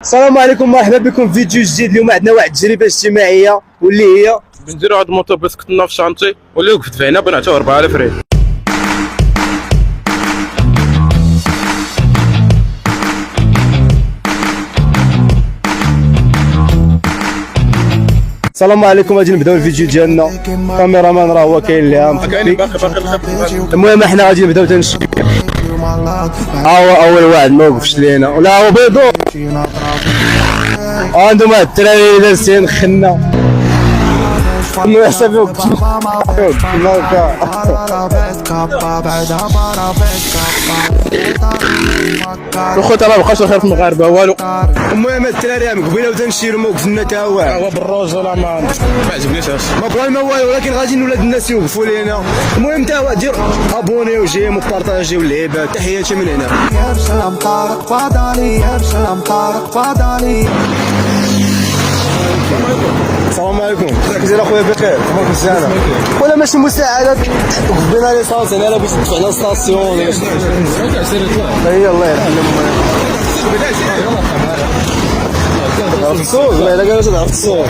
السلام عليكم، مرحبا بكم في فيديو جديد. اليوم عندنا واحد التجربه اجتماعيه واللي هي بنديرو هاد الموطوبيس كنا في شانتي واللي وقفت فينا بنعطيو 4000 ريال. السلام عليكم. غادي نبداو الفيديو ديالنا. الكاميرامان راه هو كاين اللي عام كاين باقي المهم احنا غادي نبداو تنشوف. ها هو اول واحد ما وقفش لينا، ولا هو بيضو. عندهم واحد الدراري لابسين خنا يحسبوك الخوت راه مابقاش الخير في المغاربه والو. المهم الدراري عام قبيله بدا نشيرو ما وقفنا تا واحد. هو بالرجوله ما عجبنيش ما بغا ما والو، ولكن غادي ولاد الناس يوقفوا لينا. المهم تا هو دير ابوني وجيم وبارطاجيو اللعيبه. تحياتي من هنا. يرسم طارق فضالي، يرسم طارق فضالي. السلام عليكم. كيفاش داير اخويا؟ بخير؟ امورك مزيانه؟ ولا ماشي مساعدات وقف بنا ليسانس هنا لا باش تدفعنا ستاسيون. هي الله يرحم عرفت الصوت؟ لا الا قالوا عرفت الصوت.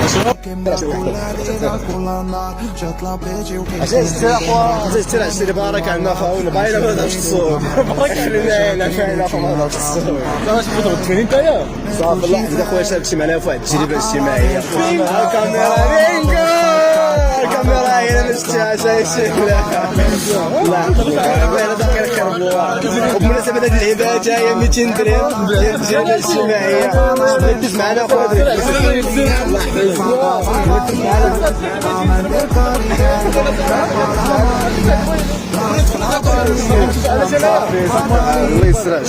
عزيز ترى عشتي بارك عندنا خاونا باينه ما تعرفش الصوت. بارك علينا هنا فاينه ما تعرفش الصوت. لا واش بغيتو تفهمني نتايا؟ صافي الله يحفظك اخويا، شاركتي معنا في واحد التجربه اجتماعيه. الكاميرا بينكو، الكاميرا هي اللي شفتها شي لا انا باقي نكرم. وبمناسبه هاد اللعيبات هي 200 درهم ديال التجربه الاجتماعيه. دز معنا اخويا الله يسرع.